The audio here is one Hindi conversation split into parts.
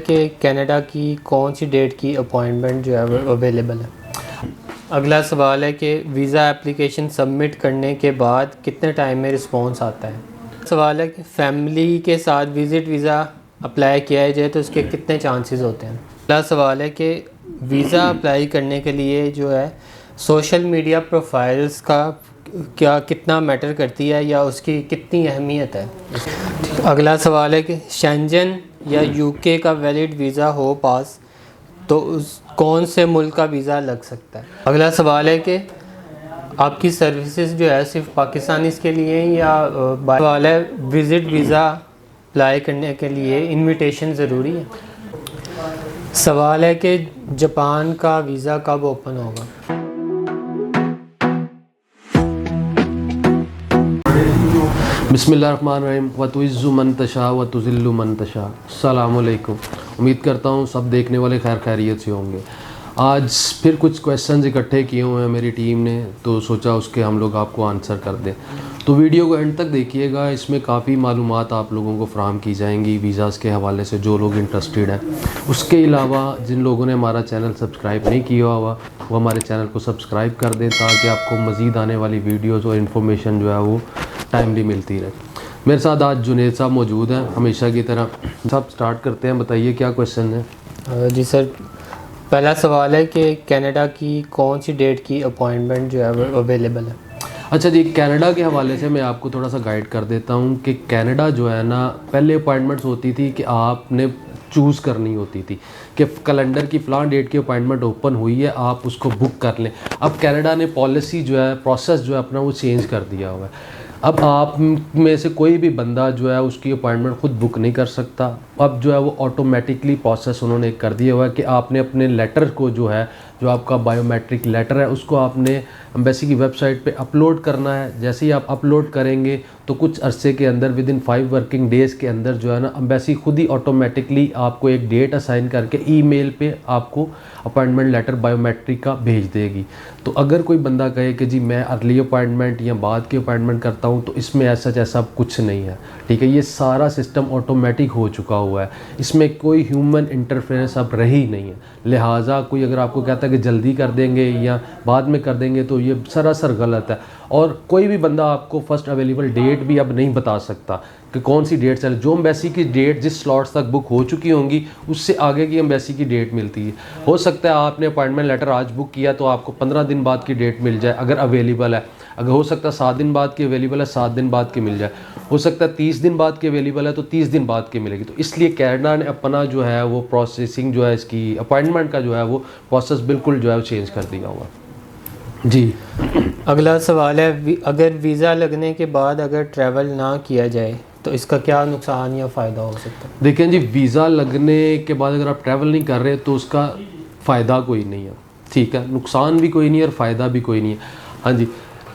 कि कनाडा की कौन सी डेट की अपॉइंटमेंट जो है वो अवेलेबल है। अगला सवाल है कि वीज़ा एप्लीकेशन सबमिट करने के बाद कितने टाइम में रिस्पॉन्स आता है। सवाल है कि फैमिली के साथ विज़िट वीज़ा अप्लाई किया जाए तो उसके कितने चांसेस होते हैं। अगला सवाल है कि वीज़ा अप्लाई करने के लिए जो है सोशल मीडिया प्रोफाइल्स का कितना मैटर करती है या उसकी कितनी अहमियत है। अगला सवाल है कि शेंजन या यूके का वैलिड वीज़ा हो पास तो उस कौन से मुल्क का वीज़ा लग सकता है। अगला सवाल है कि आपकी सर्विसेज जो है सिर्फ पाकिस्तानी के लिए या सवाल है विज़िट वीज़ा अप्लाई करने के लिए इनविटेशन ज़रूरी है। सवाल है कि जापान का वीज़ा कब ओपन होगा। बिस्मिल्लाहिर्रहमानिर्रहीम वतुइज़्ज़ु मन तशा वतुज़िल्लु मन तशा। अस्सलामु अलैकुम। उम्मीद करता हूँ सब देखने वाले खैर खैरियत से होंगे। आज फिर कुछ क्वेश्चंस इकट्ठे किए हुए हैं मेरी टीम ने, तो सोचा उसके हम लोग आपको आंसर कर दें। तो वीडियो को एंड तक देखिएगा, इसमें काफ़ी मालूमात आप लोगों को फ़राहम की जाएंगी वीज़ाज़ के हवाले से, जो लोग इंटरेस्टेड हैं। उसके अलावा जिन लोगों ने हमारा चैनल सब्सक्राइब नहीं किया हुआ वो हमारे चैनल को सब्सक्राइब कर दें ताकि आपको मज़ीद आने वाली वीडियोज़ और इन्फॉर्मेशन जो है वो टाइमली मिलती रहे। मेरे साथ आज जुनेद साहब मौजूद हैं हमेशा की तरह। सब स्टार्ट करते हैं, बताइए क्या क्वेश्चन है। जी सर, पहला सवाल है कि कनाडा की कौन सी डेट की अपॉइंटमेंट जो है वो अवेलेबल है। अच्छा जी, कनाडा के हवाले से मैं आपको थोड़ा सा गाइड कर देता हूँ कि कनाडा जो है ना, पहले अपॉइंटमेंट्स होती थी कि आपने चूज़ करनी होती थी कि कैलेंडर की फ़लाँ डेट की अपॉइंटमेंट ओपन हुई है, आप उसको बुक कर लें। अब कनाडा ने पॉलिसी जो है, प्रोसेस जो है अपना वो चेंज कर दिया हुआ है। अब आप में से कोई भी बंदा जो है उसकी अपॉइंटमेंट ख़ुद बुक नहीं कर सकता। अब जो है वो ऑटोमेटिकली प्रोसेस उन्होंने कर दिया हुआ है कि आपने अपने लेटर को जो है, जो आपका बायोमेट्रिक लेटर है, उसको आपने एम्बेसी की वेबसाइट पे अपलोड करना है। जैसे ही आप अपलोड करेंगे तो कुछ अरसे के अंदर विद इन 5 वर्किंग डेज़ के अंदर जो है ना, एम्बेसी खुद ही ऑटोमेटिकली आपको एक डेट असाइन करके ईमेल पे आपको अपॉइंटमेंट लेटर बायोमेट्रिक का भेज देगी। तो अगर कोई बंदा कहे कि जी मैं अर्ली अपॉइंटमेंट या बाद की अपॉइंटमेंट करता हूँ, तो इसमें ऐसा जैसा कुछ नहीं है, ठीक है। ये सारा सिस्टम ऑटोमेटिक हो चुका हुआ है, इसमें कोई ह्यूमन इंटरफेरेंस अब रही नहीं है। लिहाजा कोई अगर आपको कहता है कि जल्दी कर देंगे या बाद में कर देंगे तो ये सरासर गलत है। और कोई भी बंदा आपको फ़र्स्ट अवेलेबल डेट भी अब नहीं बता सकता कि कौन सी डेट चले। जो एम्बेसी की डेट जिस स्लॉट्स तक बुक हो चुकी होंगी उससे आगे की एम्बेसी की डेट मिलती है। हो सकता है आपने अपॉइंटमेंट लेटर आज बुक किया तो आपको 15 दिन बाद की डेट मिल जाए अगर अवेलेबल है। अगर हो सकता है 7 दिन बाद की अवेलेबल है, 7 दिन बाद की मिल जाए। हो सकता है 30 दिन बाद की अवेलेबल है तो 30 दिन बाद की मिलेगी। तो इसलिए कनाडा ने अपना जो है वो प्रोसेसिंग जो है, इसकी अपॉइंटमेंट का जो है वो प्रोसेस बिल्कुल जो है वो चेंज कर दिया हुआ जी। अगला सवाल है, अगर वीज़ा लगने के बाद अगर ट्रैवल ना किया जाए तो इसका क्या नुकसान या फ़ायदा हो सकता है। देखें जी, वीज़ा लगने के बाद अगर आप ट्रैवल नहीं कर रहे तो उसका फ़ायदा कोई नहीं है, ठीक है। नुकसान भी कोई नहीं है और फ़ायदा भी कोई नहीं है। हाँ जी,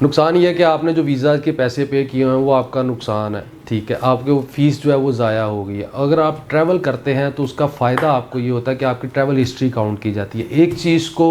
नुकसान ये है कि आपने जो वीज़ा के पैसे पे किए हैं वो आपका नुकसान है, ठीक है। आपके वो फ़ीस जो है वो ज़ाया हो गई है। अगर आप ट्रैवल करते हैं तो उसका फ़ायदा आपको ये होता है कि आपकी ट्रैवल हिस्ट्री काउंट की जाती है। एक चीज़ को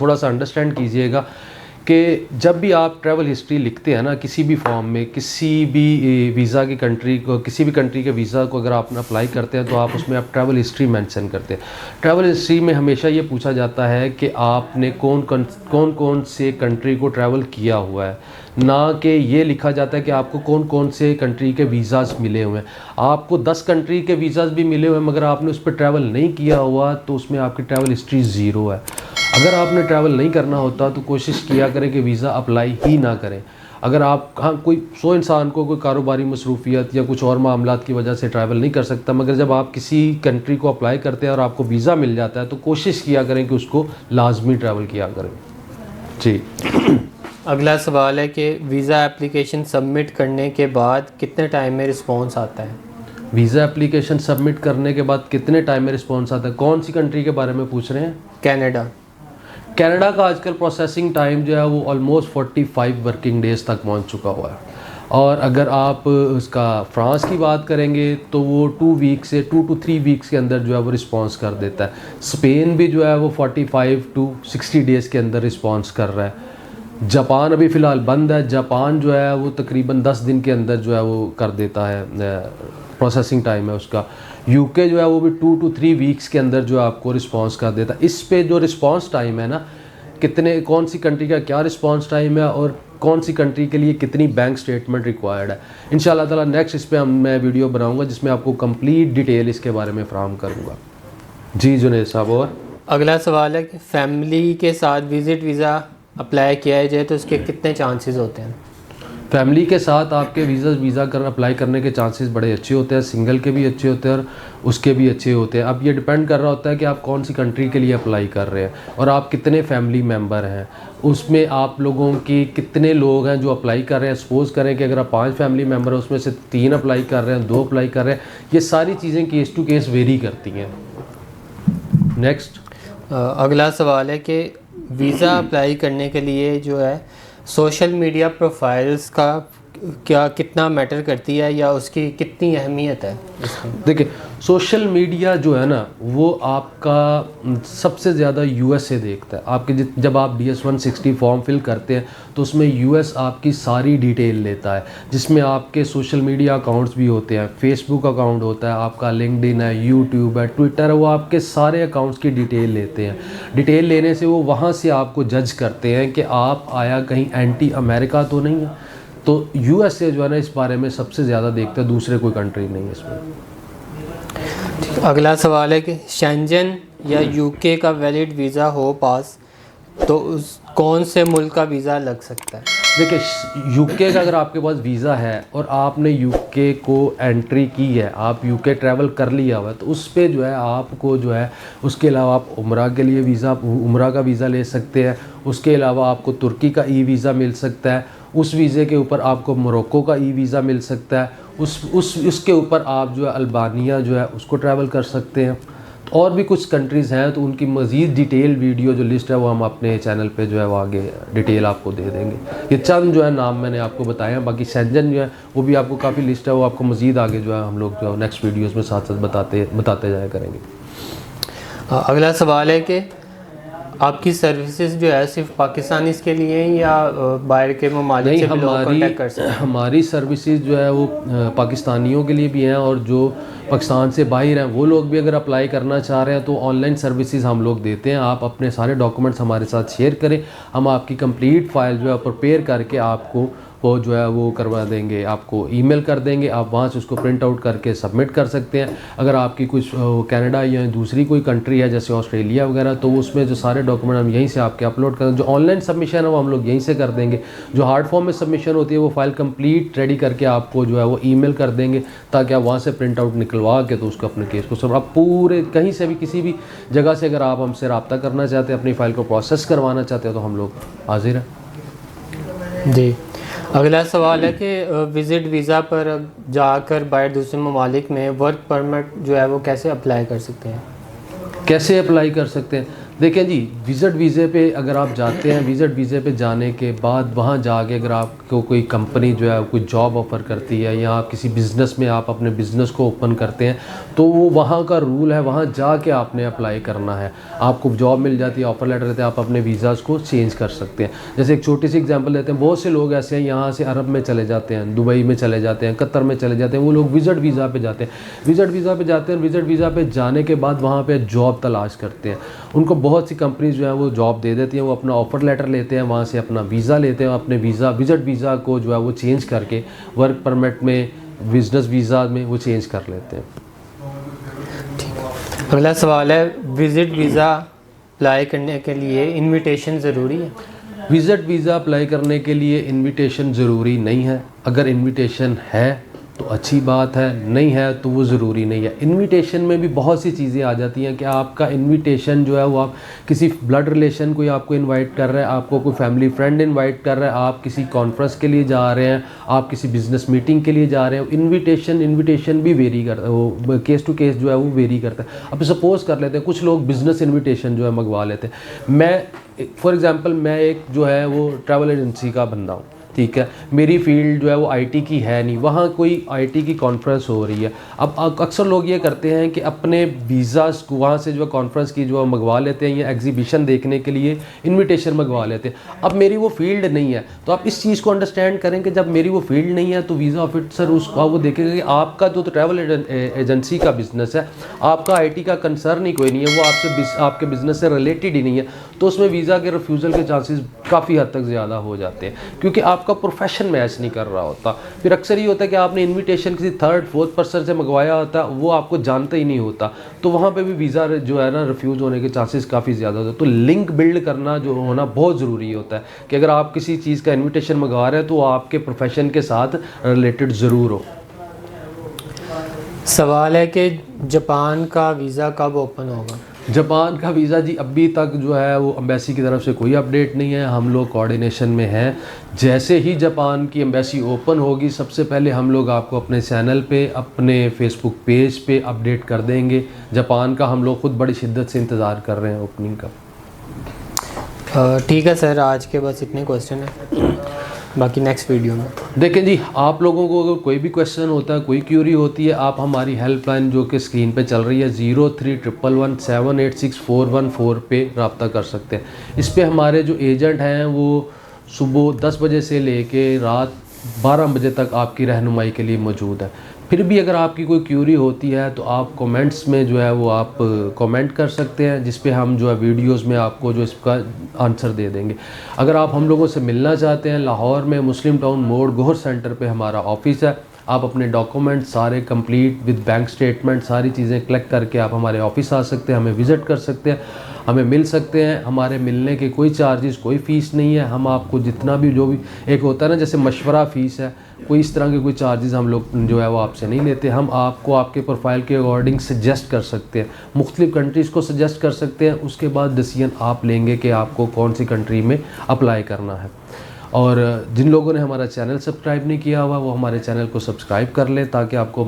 थोड़ा सा अंडरस्टैंड कीजिएगा कि जब भी आप ट्रैवल हिस्ट्री लिखते हैं ना किसी भी फॉर्म में, किसी भी वीज़ा की कंट्री को, किसी भी कंट्री के वीज़ा को अगर आप अप्लाई करते हैं तो आप उसमें आप ट्रैवल हिस्ट्री मेंशन करते हैं। ट्रैवल हिस्ट्री में हमेशा ये पूछा जाता है कि आपने कौन कौन से कंट्री को ट्रैवल किया हुआ है, ना कि ये लिखा जाता है कि आपको कौन कौन से कंट्री के वीज़ाज़ मिले हुए हैं। आपको 10 कंट्री के वीज़ाज़ भी मिले हुए हैं मगर आपने उस पर ट्रैवल नहीं किया हुआ तो उसमें आपकी ट्रैवल हिस्ट्री ज़ीरो है। अगर आपने ट्रैवल नहीं करना होता तो कोशिश किया करें कि वीज़ा अप्लाई ही ना करें। अगर आप, हाँ, कोई 100 इंसान को कोई कारोबारी मसरूफियत या कुछ और मामलात की वजह से ट्रैवल नहीं कर सकता, मगर जब आप किसी कंट्री को अप्लाई करते हैं और आपको वीज़ा मिल जाता है तो कोशिश किया करें कि उसको लाजमी ट्रैवल किया करें जी। अगला सवाल है कि वीज़ा एप्लीकेशन सबमिट करने के बाद कितने टाइम में रिस्पॉन्स आता है। वीज़ा एप्लीकेशन सबमिट करने के बाद कितने टाइम में रिस्पॉन्स आता है? कौन सी कंट्री के बारे में पूछ रहे हैं? कनाडा। कनाडा का आजकल प्रोसेसिंग टाइम जो है वो ऑलमोस्ट 45 वर्किंग डेज़ तक पहुंच चुका हुआ है। और अगर आप उसका फ्रांस की बात करेंगे तो वो 2 वीक से 2 to 3 वीक्स के अंदर जो है वो रिस्पॉन्स कर देता है। स्पेन भी जो है वो 45 to 60 डेज़ के अंदर रिस्पॉन्स कर रहा है। जापान अभी फ़िलहाल बंद है, जापान जो है वो तकरीबन 10 दिन के अंदर जो है वो कर देता है, प्रोसेसिंग टाइम है उसका। यूके जो है वो भी 2 to 3 वीक्स के अंदर जो है आपको रिस्पॉन्स कर देता है। इस पे जो रिस्पॉन्स टाइम है ना, कितने कौन सी कंट्री का क्या रिस्पॉन्स टाइम है और कौन सी कंट्री के लिए कितनी बैंक स्टेटमेंट रिक्वायर्ड है, इंशाल्लाह ताला नेक्स्ट इस पर मैं वीडियो बनाऊंगा जिसमें आपको कंप्लीट डिटेल इसके बारे में फराहम करूंगा। जी जुनेद साहब। और अगला सवाल है कि फैमिली के साथ विज़िट वीज़ा अप्लाई किया जाए तो उसके कितने चांसेस होते हैं? फैमिली के साथ आपके वीज़ा अप्लाई करने के चांसेस बड़े अच्छे होते हैं, सिंगल के भी अच्छे होते हैं और उसके भी अच्छे होते हैं। अब ये डिपेंड कर रहा होता है कि आप कौन सी कंट्री के लिए अप्लाई कर रहे हैं और आप कितने फैमिली मेम्बर हैं, उसमें आप लोगों की कितने लोग हैं जो अप्लाई कर रहे हैं। सपोज़ करें कि अगर आप 5 फैमिली मेम्बर हैं, उसमें से 3 अप्लाई कर रहे हैं, 2 अप्लाई कर रहे हैं, ये सारी चीज़ें केस टू केस वेरी करती हैं। नेक्स्ट अगला सवाल है कि वीज़ा अप्लाई करने के लिए जो है सोशल मीडिया प्रोफाइल्स का क्या कितना मैटर करती है या उसकी कितनी अहमियत है इसमें? देखिए सोशल मीडिया जो है ना वो आपका सबसे ज़्यादा यूएस से देखता है। आपके जब आप DS 160 फॉर्म फिल करते हैं तो उसमें यूएस आपकी सारी डिटेल लेता है, जिसमें आपके सोशल मीडिया अकाउंट्स भी होते हैं, फेसबुक अकाउंट होता है आपका, लिंक्डइन है, यूट्यूब है, ट्विटर है, वो आपके सारे अकाउंट्स की डिटेल लेते हैं। डिटेल लेने से वो वहाँ से आपको जज करते हैं कि आप आया कहीं एंटी अमेरिका तो नहीं है। तो यूएसए जो है ना इस बारे में सबसे ज़्यादा देखते हैं, दूसरे कोई कंट्री नहीं है इसमें। अगला सवाल है कि शेंजन या यूके का वैलिड वीज़ा हो पास तो उस कौन से मुल्क का वीज़ा लग सकता है? देखिए यूके का अगर आपके पास वीज़ा है और आपने यूके को एंट्री की है, आप यूके ट्रैवल कर लिया हुआ है, तो उस पर जो है आपको जो है उसके अलावा आप उम्रा के लिए उम्रा का वीज़ा ले सकते हैं। उसके अलावा आपको तुर्की का वीज़ा मिल सकता है। उस वीज़े के ऊपर आपको मोरक्को का वीज़ा मिल सकता है। उसके ऊपर आप जो है अल्बानिया जो है उसको ट्रैवल कर सकते हैं। और भी कुछ कंट्रीज़ हैं तो उनकी मज़ीद डिटेल वीडियो जो लिस्ट है वो हम अपने चैनल पे जो है वो आगे डिटेल आपको दे देंगे। ये चंद जो है नाम मैंने आपको बताए हैं, बाकी शेंजन जो है वो भी आपको काफ़ी लिस्ट है, वो आपको मज़ीद आगे जो है हम लोग जो है नेक्स्ट वीडियोज़ में साथ साथ बताते जाया करेंगे। अगला सवाल है कि आपकी सर्विसेज जो है सिर्फ पाकिस्तानी के लिए हैं या बाहर के ममालिक से भी लोग कांटेक्ट कर सकते हैं? हमारी सर्विसेज जो है वो पाकिस्तानियों के लिए भी हैं और जो पाकिस्तान से बाहर हैं वो लोग भी अगर अप्लाई करना चाह रहे हैं तो ऑनलाइन सर्विसेज हम लोग देते हैं। आप अपने सारे डॉक्यूमेंट्स हमारे साथ शेयर करें, हम आपकी कंप्लीट फ़ाइल जो है प्रिपेयर करके आपको वो जो है वो करवा देंगे, आपको ईमेल कर देंगे, आप वहाँ से उसको प्रिंट आउट करके सबमिट कर सकते हैं। अगर आपकी कुछ कनाडा या दूसरी कोई कंट्री है जैसे ऑस्ट्रेलिया वगैरह, तो उसमें जो सारे डॉक्यूमेंट हम यहीं से आपके अपलोड करें। जो ऑनलाइन सबमिशन है वो हम लोग यहीं से कर देंगे। जो हार्ड फॉर्म में सबमिशन होती है वो फाइल कंप्लीट रेडी करके आपको जो है वो ईमेल कर देंगे, ताकि आप वहाँ से प्रिंट आउट निकलवा के तो उसको अपने केस को सब आप पूरे कहीं से भी किसी भी जगह से अगर आप हमसे रब्ता करना चाहते हैं, अपनी फ़ाइल को प्रोसेस करवाना चाहते हैं, तो हम लोग हाजिर हैं। जी। अगला सवाल है कि विज़िट वीज़ा पर जाकर बाहर दूसरे ममालिक में वर्क परमिट जो है वो कैसे अप्लाई कर सकते हैं? कैसे अप्लाई कर सकते हैं? देखें जी, विज़िट वीज़े पे अगर आप जाते हैं, विज़िट वीज़े पे जाने के बाद वहाँ जाके अगर आपको कोई कंपनी जो है कोई जॉब ऑफ़र करती है या आप किसी बिज़नेस में आप अपने बिज़नेस को ओपन करते हैं, तो वो वहाँ का रूल है, वहाँ जाके आपने अप्लाई करना है। आपको जॉब मिल जाती है, ऑफ़र लेटर देते हैं, आप अपने वीज़ाज़ को चेंज कर सकते हैं। जैसे एक छोटी सी एग्जांपल देते हैं, बहुत से लोग ऐसे हैं यहाँ से अरब में चले जाते हैं, दुबई में चले जाते हैं, कतर में चले जाते हैं, वो लोग विज़िट वीज़ा पे जाते हैं। विज़िट वीज़ा पे जाते हैं, विज़िट वीज़ा पे जाने के बाद वहाँ पे जॉब तलाश करते हैं। उनको बहुत सी कंपनीज जो है वो जॉब दे देती हैं, वो अपना ऑफ़र लेटर लेते हैं, वहाँ से अपना वीज़ा लेते हैं, अपने विज़िट वीज़ा को जो है वो चेंज करके वर्क परमिट में, बिजनेस वीज़ा में वो चेंज कर लेते हैं। अगला सवाल है, विज़िट वीज़ा अप्लाई करने के लिए इनविटेशन ज़रूरी है? विज़िट वीज़ा अप्लाई करने के लिए इनविटेशन ज़रूरी नहीं है। अगर इनविटेशन है तो अच्छी बात है, नहीं है तो वो ज़रूरी नहीं है। इनविटेशन में भी बहुत सी चीज़ें आ जाती हैं कि आपका इनविटेशन जो है वो आप किसी ब्लड रिलेशन कोई आपको इनवाइट कर रहा है, आपको कोई फैमिली फ्रेंड इनवाइट कर रहा है, आप किसी कॉन्फ्रेंस के लिए जा रहे हैं, आप किसी बिज़नेस मीटिंग के लिए जा रहे हैं। इनविटेशन भी वेरी करता है, वो केस टू केस जो है वो वेरी करता है। अब सपोज़ कर लेते हैं कुछ लोग बिज़नेस इन्विटेशन जो है मंगवा लेते हैं। मैं फॉर एग्ज़ाम्पल मैं एक जो है वो ट्रैवल एजेंसी का बंदा हूँ, ठीक है, मेरी फील्ड जो है वो आईटी की है नहीं, वहाँ कोई आईटी की कॉन्फ्रेंस हो रही है। अब अक्सर लोग ये करते हैं कि अपने वीज़ा वहाँ से जो है कॉन्फ्रेंस की जो है मंगवा लेते हैं, या एग्जीबिशन देखने के लिए इनविटेशन मंगवा लेते हैं। अब मेरी वो फील्ड नहीं है, तो आप इस चीज़ को अंडरस्टैंड करें कि जब मेरी वो फील्ड नहीं है तो वीज़ा ऑफिसर उसका वो देखेगा कि आपका जो तो ट्रैवल एजेंसी का बिज़नेस है, आपका आईटी का कंसर्न ही कोई नहीं है, वो आपसे आपके बिज़नेस से रिलेटेड ही नहीं है, तो उसमें वीज़ा के रिफ्यूज़ल के चांसेस काफ़ी हद तक ज़्यादा हो जाते हैं, क्योंकि आपका प्रोफेशन मैच नहीं कर रहा होता। फिर अक्सर ये होता है कि आपने इनविटेशन किसी थर्ड फोर्थ पर्सन से मंगवाया होता, वो आपको जानता ही नहीं होता, तो वहाँ पे भी वीज़ा जो है ना रिफ्यूज़ होने के चांसेस काफ़ी ज़्यादा होते हैं। तो लिंक बिल्ड करना जो होना बहुत ज़रूरी होता है कि अगर आप किसी चीज़ का इन्विटेशन मंगवा रहे हैं तो आपके प्रोफेशन के साथ रिलेटेड ज़रूर हो। सवाल है कि जापान का वीज़ा कब ओपन होगा? जापान का वीज़ा जी अभी तक जो है वो एम्बेसी की तरफ से कोई अपडेट नहीं है, हम लोग कोऑर्डिनेशन में हैं। जैसे ही जापान की एम्बेसी ओपन होगी सबसे पहले हम लोग आपको अपने चैनल पे, अपने फेसबुक पेज पे अपडेट कर देंगे। जापान का हम लोग खुद बड़ी शिद्दत से इंतज़ार कर रहे हैं ओपनिंग का। ठीक है सर, आज के बस इतने क्वेश्चन हैं, बाकी नेक्स्ट वीडियो में। देखें जी, आप लोगों को अगर कोई भी क्वेश्चन होता है, कोई क्यूरी होती है, आप हमारी हेल्पलाइन जो कि स्क्रीन पे चल रही है 031117864114 पे रब्ता कर सकते हैं। इस पे हमारे जो एजेंट हैं वो सुबह 10 बजे से लेके रात 12 बजे तक आपकी रहनुमाई के लिए मौजूद है। फिर भी अगर आपकी कोई क्यूरी होती है तो आप कमेंट्स में जो है वो आप कमेंट कर सकते हैं, जिस पे हम जो है वीडियोस में आपको जो इसका आंसर दे देंगे। अगर आप हम लोगों से मिलना चाहते हैं, लाहौर में मुस्लिम टाउन मोड़ गोहर सेंटर पे हमारा ऑफिस है। आप अपने डॉक्यूमेंट सारे कंप्लीट विद बैंक स्टेटमेंट सारी चीज़ें कलेक्ट करके आप हमारे ऑफिस आ सकते हैं, हमें विज़िट कर सकते हैं, हमें मिल सकते हैं। हमारे मिलने के कोई चार्जेस, कोई फ़ीस नहीं है। हम आपको जितना भी जो भी एक होता है ना जैसे मशवरा फ़ीस है, कोई इस तरह के कोई चार्जेस हम लोग जो है वो आपसे नहीं लेते। हम आपको आपके प्रोफाइल के अकॉर्डिंग सजेस्ट कर सकते हैं, मुख्तलिफ़ कंट्रीज़ को सजेस्ट कर सकते हैं। उसके बाद डिसीजन आप लेंगे कि आपको कौन सी कंट्री में अप्लाई करना है। और जिन लोगों ने हमारा चैनल सब्सक्राइब नहीं किया हुआ वो हमारे चैनल को सब्सक्राइब कर लें, ताकि आपको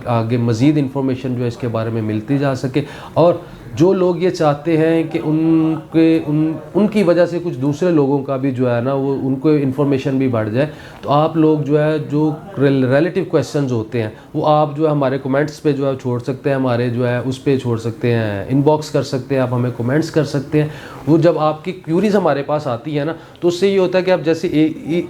आगे मज़ीद इन्फॉर्मेशन जो है इसके बारे में मिलती जा सके। और जो लोग ये चाहते हैं कि उनकी वजह से कुछ दूसरे लोगों का भी जो है ना वो उनको इन्फॉर्मेशन भी बढ़ जाए, तो आप लोग जो है जो रिलेटिव क्वेश्चंस होते हैं वो आप जो है हमारे कमेंट्स पे जो है छोड़ सकते हैं, हमारे जो है उस पे छोड़ सकते हैं, इनबॉक्स कर सकते हैं, आप हमें कमेंट्स कर सकते हैं। वो जब आपकी क्यूरीज़ हमारे पास आती है ना तो उससे ये होता है कि आप जैसे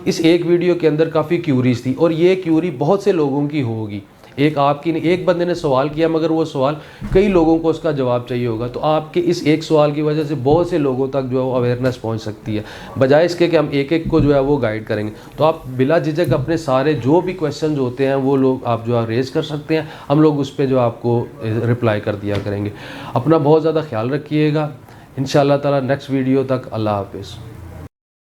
इस एक वीडियो के अंदर काफ़ी क्यूरीज़ थी और ये क्यूरी बहुत से लोगों की होगी। एक आपकी नहीं, एक बंदे ने सवाल किया मगर वो सवाल कई लोगों को उसका जवाब चाहिए होगा, तो आपके इस एक सवाल की वजह से बहुत से लोगों तक जो है वो अवेयरनेस पहुंच सकती है, बजाय इसके कि हम एक एक को जो है वो गाइड करेंगे। तो आप बिला झिझक अपने सारे जो भी क्वेश्चन होते हैं वो लोग आप जो है रेज़ कर सकते हैं, हम लोग उस पर जो आपको रिप्लाई कर दिया करेंगे। अपना बहुत ज़्यादा ख्याल रखिएगा। इंशाअल्लाह ताला नेक्स्ट वीडियो तक अल्लाह हाफिज़।